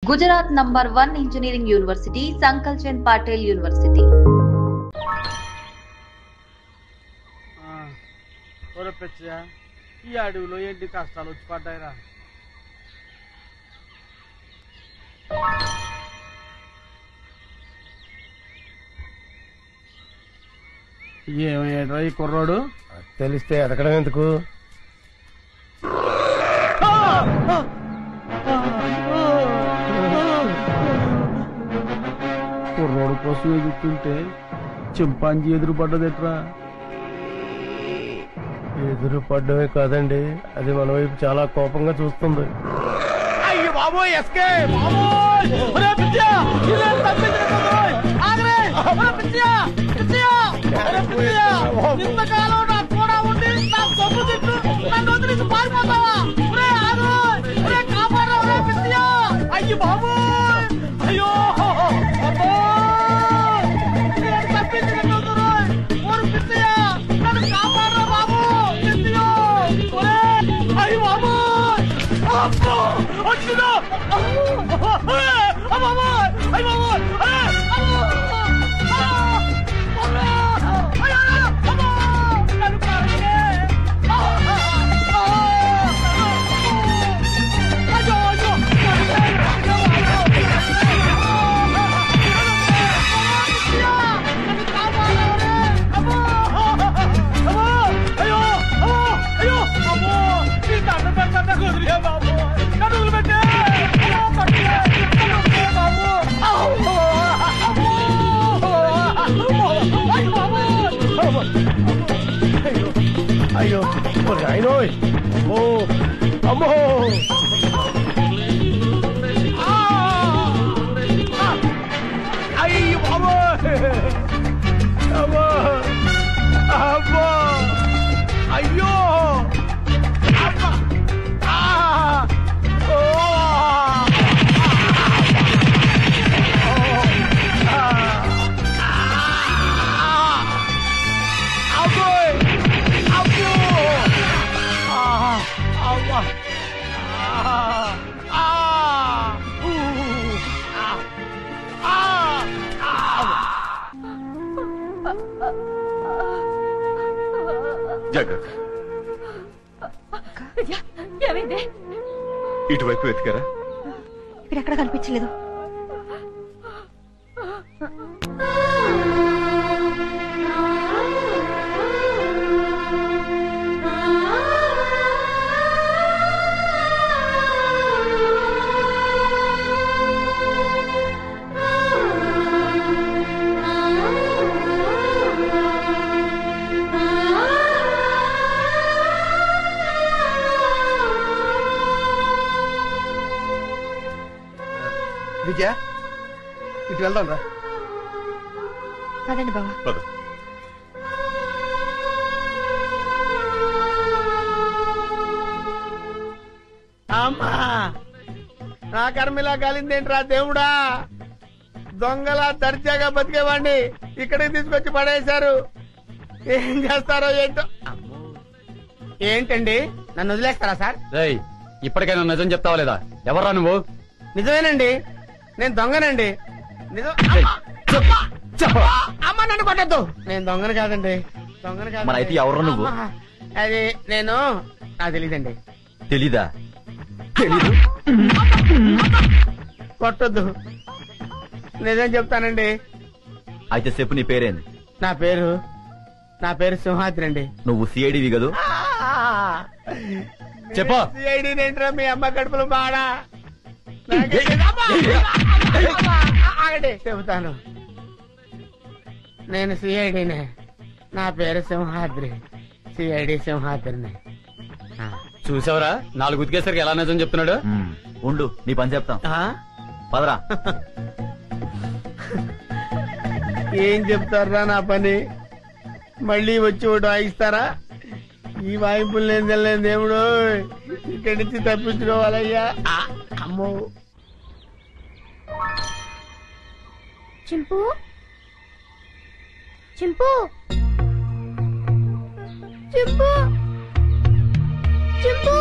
Gujarat number 1 engineering university Sankalchand Patil university. ఈ అడవిలో ఎన్ని కష్టాలు వచ్చి పడ్డాయిరా. ఏమయ్యాడ్రా ఈ కుర్రాడు? తెలిస్తే ఎదకడం ఎందుకు? కుర్రోడు కోసం ఎదుగుతుంటే చింపాంజీ ఎదురు పడ్డదెట్రా? ఎదురు పడ్డమే కాదండి, అది మన వైపు చాలా కోపంగా చూస్తుంది. అయ్యో బాబోయ్, ఎస్కే ఇంతకాలం నాకు కూడా ఉండి నా సొమ్ము తిట్టు నన్ను వదిలేసి పారిపోతావా? కాపాడరా పిచ్చియా. అయ్యో బాబోయ్, అయ్యో అయ్యో అయ్యో అమ్మో అమ్మో అయ్యో బాబో అమ్మో అమ్మో అయ్యో ఇటువైపు వెతికారా? ఇక్కడెక్కడ కనిపించలేదు. విజయ, ఇటు వెళ్దాం రా. అదండి బావా. అమ్మా, నా కర్మిలా కాలిందేంట్రా దేవుడా? దొంగలా దర్జాగా బతికేవాడిని ఇక్కడికి తీసుకొచ్చి పడేశారు. ఏం చేస్తారో ఏంటో. ఏంటండి, నన్ను వదిలేస్తారా సార్? ఇప్పటికైనా నిజం చెప్తావా లేదా? ఎవరా నువ్వు? నిజమేనండి, నేను దొంగనండి. నిజం. అమ్మ నన్ను కొట్టద్దు, నేను దొంగను కాదండి. దొంగను కాదు. మరి అయితే ఎవరు నువ్వు? అది నేను, నాకు తెలీదండి. తెలీదా? తెలీదు. కొట్టొద్దు, నిజం చెప్తానండి. అయితే చెప్పు, నీ పేరేంది? నా పేరు సింహాద్రి అండి. నువ్వు సిఐడివి కదూ? చెప్పు. సిఐడి ఏంట్రా మీ అమ్మ కడుపులో బాడా? చెబుతాను, నేను సిఐడినే. నా పేరు సింహాద్రి, సిఐడి సింహాద్రిని. చూసావరా, 4 ఉతికేసరికి ఎలా నిజం చెప్తున్నాడు? ఉండు, నీ పని చెప్తాం. పదరా. ఏం చెప్తారా నా పని? మళ్ళీ వచ్చి ఒకటి వాయిస్తారా? ఈ వాయింపులు నేను తెలియదు దేవుడు. ఇక్కడి నుంచి తప్పించుకోవాలయ్యా. అమ్మో. చింపు చింపు చింపు చింపు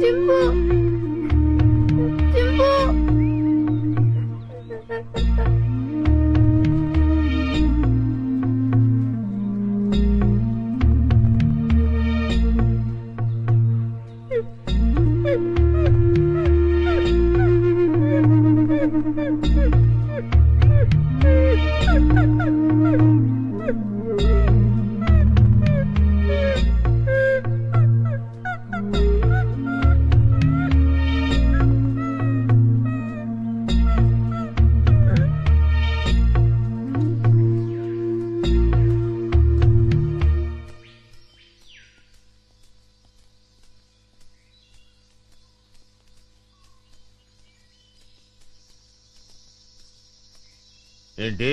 చింపు చింపు ఏంటి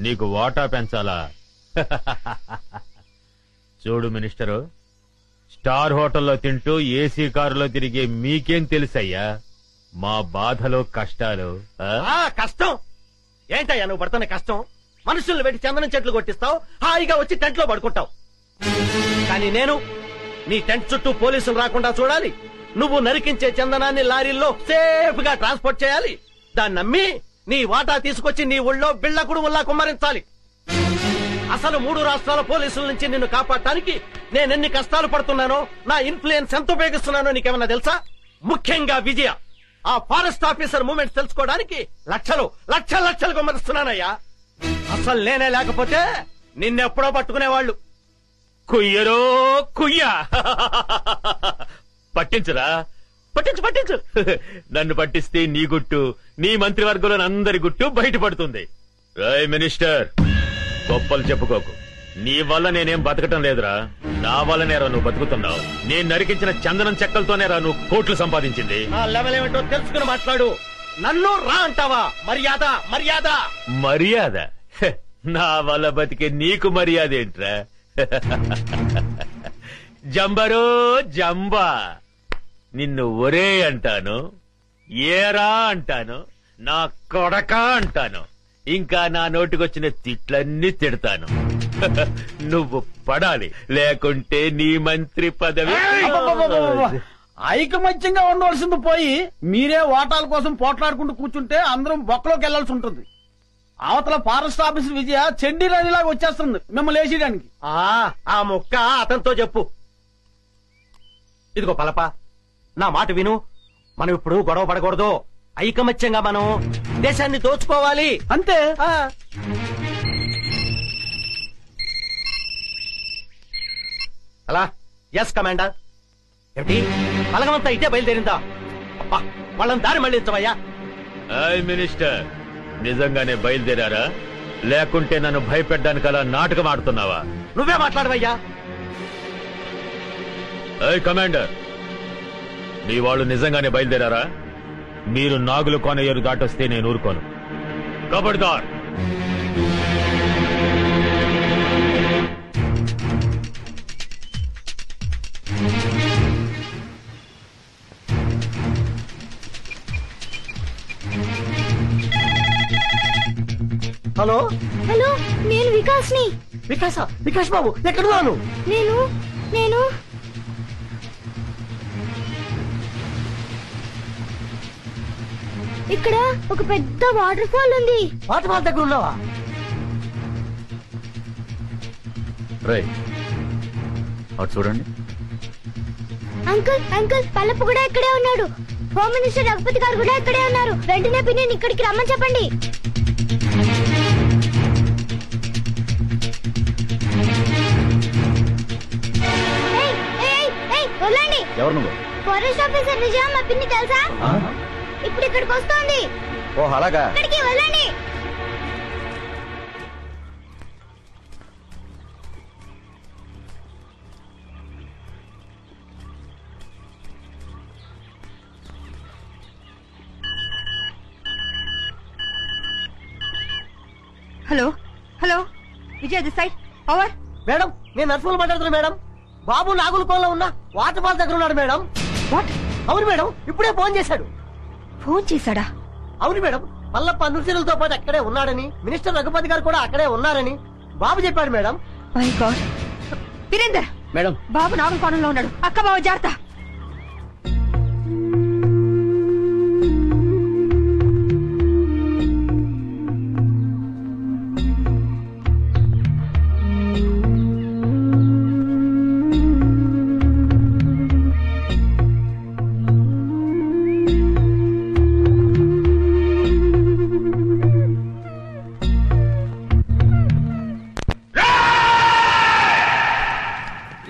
నీకు వాటా పెంచాలా? చూడు మినిస్టరు, స్టార్ హోటల్లో తింటూ ఏసీ కారులో తిరిగే మీకేం తెలుసయ్యా మా బాధలు కష్టాలు? కష్టం ఏంటయ్యా నువ్వు పడుతున్న కష్టం? మనుషుల్ని పెట్టి చందనం చెట్లు కొట్టిస్తావు, హాయిగా వచ్చి టెంట్ లో పడుకుంటావు. కానీ నేను నీ టెంట్ చుట్టూ పోలీసులు రాకుండా చూడాలి, నువ్వు నరికించే చందనాన్ని లారీల్లో సేఫ్ గా ట్రాన్స్పోర్ట్ చేయాలి, దాన్ని నమ్మి నీ వాటా తీసుకొచ్చి నీ ఊళ్ళో బిళ్ళకుడు ఉల్లా కుమ్మరించాలి. అసలు 3 రాష్ట్రాల పోలీసుల నుంచి నిన్ను కాపాడటానికి నేనెన్ని కష్టాలు పడుతున్నానో, నా ఇన్ఫ్లుయెన్స్ ఎంత ఉపయోగిస్తున్నానో నీకేమన్నా తెలుసా? ముఖ్యంగా విజయ, ఆ ఫారెస్ట్ ఆఫీసర్ మూమెంట్స్ తెలుసుకోవడానికి లక్షలు కుమ్మరిస్తున్నానయ్యా. అసలు నేనే లేకపోతే నిన్నెప్పుడో పట్టుకునేవాళ్ళు. కుయ్యరో కుయ్యా పట్టించురా, పట్టించు నన్ను పట్టిస్తే నీ గుట్టు, నీ మంత్రివర్గంలో అందరి గుట్టు బయటపడుతుంది. రాయ్ మినిస్టర్, గొప్పలు చెప్పుకోకు. నీ వల్ల నేనేం బతకటం లేదురా, నా వల్లనేరా నువ్వు బతుకుతున్నావు. నేను నరికించిన చందనం చెక్కలతోనేరా నువ్వు కోట్లు సంపాదించింది. ఆ లెవెల్ ఏమిటో తెలుసుకుని మాట్లాడు. నన్ను రా అంటావా? మర్యాద హె, నా వల్ల బతికే నీకు మర్యాద ఏంట్రా? జంబరో జంబా, నిన్ను ఒరే అంటాను, ఏరా అంటాను, నా కొడక అంటాను, ఇంకా నా నోటికొచ్చిన తిట్లన్నీ తిడతాను. నువ్వు పడాలి, లేకుంటే నీ మంత్రి పదవి. ఐకమత్యంగా ఉండవలసింది పోయి మీరే ఓటాల కోసం పోట్లాడుకుంటూ కూర్చుంటే అందరం బొక్కలోకి వెళ్లాల్సి ఉంటుంది. అవతల ఫారెస్ట్ ఆఫీసర్ విజయ చెండి రాణిలాగా వచ్చేస్తుంది మిమ్మల్ని వేసేయడానికి. ఆ మొక్క అతనితో చెప్పు. ఇదిగో పలప, నా మాట విను. మనం ఇప్పుడు గొడవ పడకూడదు, ఐకమత్యంగా మనం దేశాన్ని దోచుకోవాలి అంతే. అలా ఎస్ కమాండర్. ఏమిటి బలగమంతా ఇటే బయలుదేరిందా? అబ్బా, వాళ్ళని దారి మళ్ళించవయ్యా. మినిస్టర్, నిజంగానే బయలుదేరారా, లేకుంటే నన్ను భయపెట్టడానికి అలా నాటకం ఆడుతున్నావా? నువ్వే మాట్లాడవయ్యా. కమాండర్, నీ వాళ్ళు నిజంగానే బయలుదేరారా? మీరు నాగులు కోనయ్యరు దాటొస్తే నేను ఊరుకోను. కబడ్దార్. హలో హలో, నేను వికాస్ని. వికాస్ బాబు ఎక్కడున్నాను? నేను ఇక్కడ ఒక పెద్ద వాటర్ ఫాల్ ఉంది. వాటర్ ఫాల్ దగ్గర ఉన్నావా? రేయ్, అటు చూడండి. అంకుల్ పల్లపు కూడా ఇక్కడే ఉన్నాడు. హోమ్ మినిస్టర్ రఘుపతి గారు కూడా ఇక్కడే ఉన్నారు. వెంటనే పిన్ని ఇక్కడికి రమ్మని చెప్పండి. వదలండి. ఎవరు నువ్వు? ఫారెస్ట్ ఆఫీసర్ విజయ, మా పిన్ని తెలుసా? ఇప్పుడు ఇక్కడికి వస్తోంది. ఓ అలాగా. ఇక్కడికి వెళ్ళండి. Hello Vijay, this side. Over. Madam, నేను నర్సులు మాట్లాడుతున్నా మేడం. బాబు నాగులకోలో ఉన్న వాటర్ ఫాల్ దగ్గర ఉన్నాడు మేడం. వాట్? అవును మేడం, ఇప్పుడే ఫోన్ చేశాడు. ఫోన్ చేశాడా? అవును మేడం, పల్లప్ప నృత్యులతో పాటు అక్కడే ఉన్నాడని, మినిస్టర్ రఘుపతి గారు కూడా అక్కడే ఉన్నారని బాబు చెప్పాడు madam. My God. Virender madam, బాబు నాగుల కోణంలో ఉన్నాడు. అక్క బాబు జాగ్రత్త.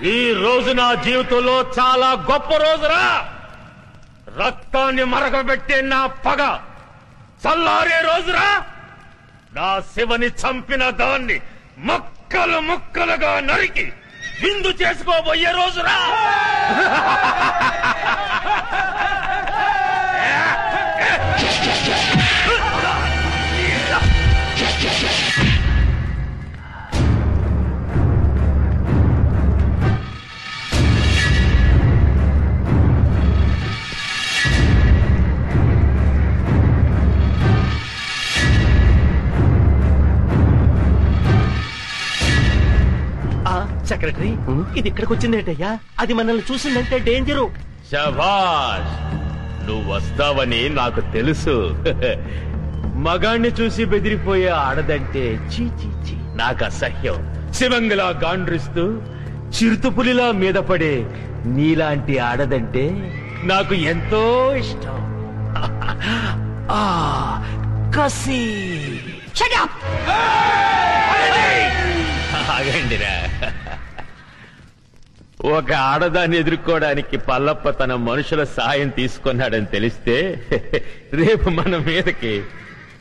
ఈ రోజు నా జీవితంలో చాలా గొప్ప రోజురా. రక్తాన్ని మరగబెట్టే నా పగ చల్లారే రోజురా. నా శివని చంపిన దాన్ని ముక్కలు ముక్కలుగా నరికి విందు చేసుకోబోయే రోజురా. సెక్రటరీ ఇది ఇక్కడికి వచ్చిందేటయ్యా? అది మనల్ని చూసిందంటే డేంజరు. శభాష్, నువ్వు వస్తావని నాకు తెలుసు. మగాణ్ణి చూసి బెదిరిపోయే ఆడదంటే చీ చీ చీ నాకు అసహ్యం. శివంగిలా గాండ్రిస్తూ చిరుతపులిలా మీద పడే నీలాంటి ఆడదంటే నాకు ఎంతో ఇష్టం. ఆ కసి. ఆగండిరా. ఒక ఆడదాన్ని ఎదుర్కోవడానికి పల్లప్ప తన మనుషుల సాయం తీసుకున్నాడని తెలిస్తే రేపు మన మీదకి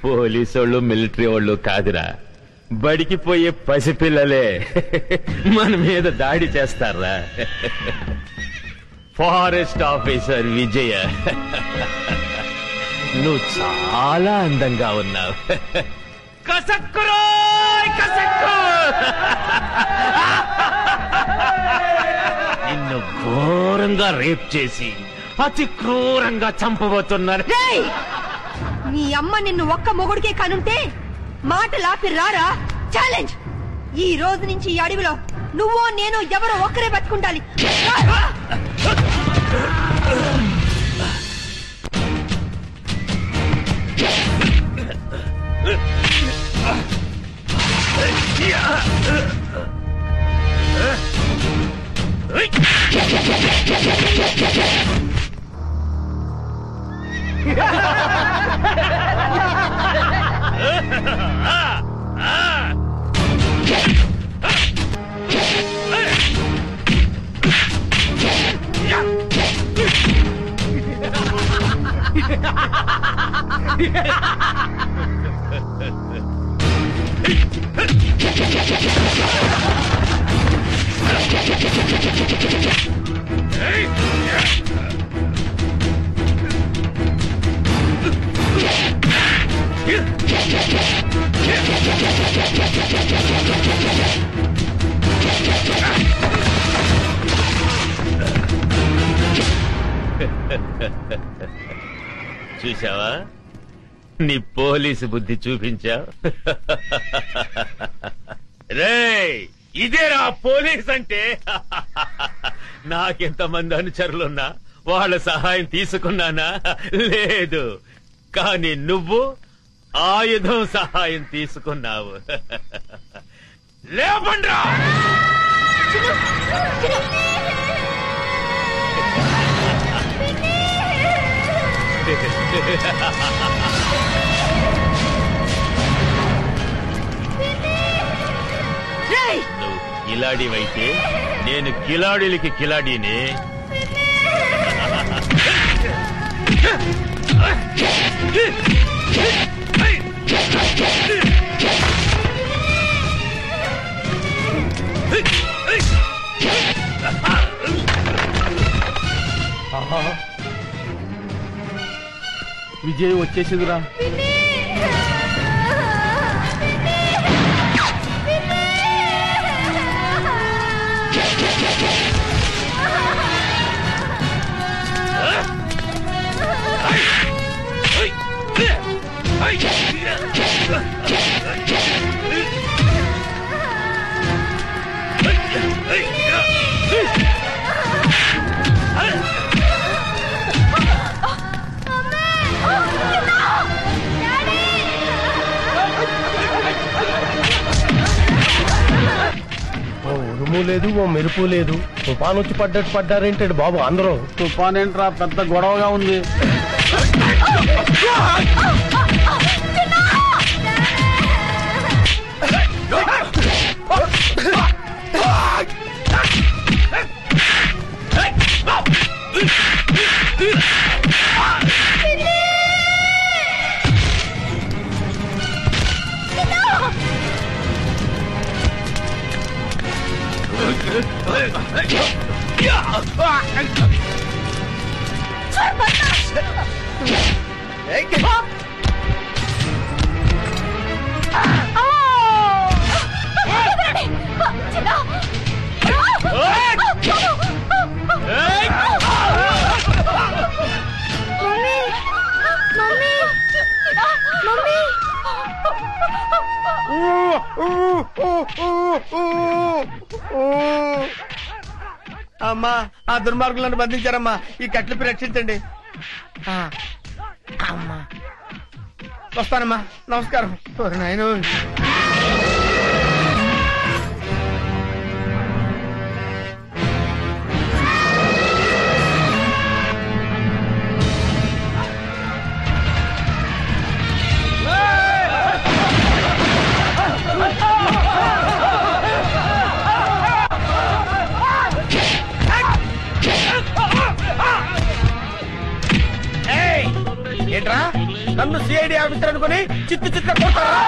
పోలీసోళ్ళు మిలిటరీ వాళ్ళు కాదురా, బడికి పోయే పసిపిల్లలే మన మీద దాడి చేస్తారా. ఫారెస్ట్ ఆఫీసర్ విజయ, నువ్వు చాలా అందంగా ఉన్నావు. కసక్కురోయ్ కసక్కు. నిన్ను ఘోరంగా రేప్ చేసి అతి క్రూరంగా చంపబోతున్నారు. నీ అమ్మ నిన్ను ఒక్క మొగుడికే కనుంటే మాటలాపి రారా. ఛాలెంజ్. ఈ రోజు నుంచి ఈ అడవిలో నువ్వో నేను ఎవరో ఒక్కరే బతుకుండాలి. చూసావా, నీ పోలీసు బుద్ధి చూపించావు. రేయ్, ఇదేరా పోలీస్ అంటే. నాకెంతమంది అనుచరులున్నా వాళ్ళ సహాయం తీసుకున్నానా? లేదు. కానీ నువ్వు ఆయుధం సహాయం తీసుకున్నావు. లేపండ్రా. నువ్వు కిలాడివైతే నేను కిలాడీలకి కిలాడీనే. విజయ్ వచ్చేసిందిరా. ఉరుము లేదు, ఓ మెరుపు లేదు. తుఫాన్ వచ్చి పడ్డట్టు పడ్డారేంటండి బాబు అందరూ? తుఫాన్ ఏంట్రా, పెద్ద గొడవగా ఉంది. అమ్మా ఆ దుర్మార్గులను బంధించారమ్మా, ఈ కట్లపై రక్షించండి. అమ్మా వస్తానమ్మా, నమస్కారం. నాయను ఏంట్రా నన్ను సిఐడి ఆఫీసర్ అనుకుని చిత్తు చిత్త కొడతారా?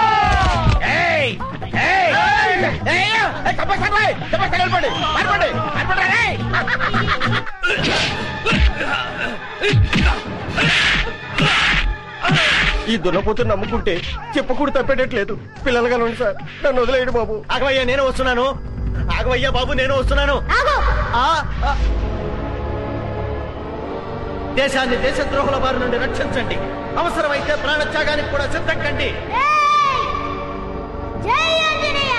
ఈ దున్నపోతుని నమ్ముకుంటే చెప్పకూడదు తప్పేటట్లేదు. పిల్లలుగా ఉండి సార్, నన్ను వదిలేయండి బాబు. ఆగవయ్యా, నేను వస్తున్నాను. ఆగవయ్యా బాబు, నేను వస్తున్నాను. దేశాన్ని దేశద్రోహుల బారి నుండి రక్షించండి. అవసరమైతే ప్రాణత్యాగానికి కూడా సిద్ధం కండి. జై ఆంజనేయ.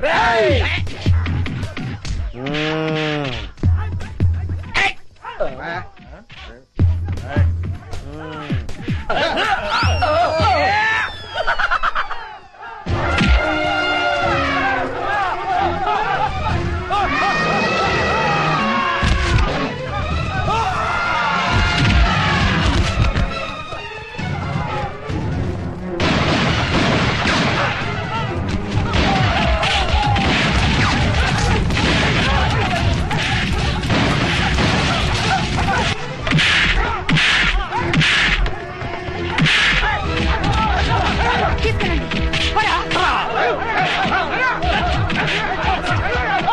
Hey!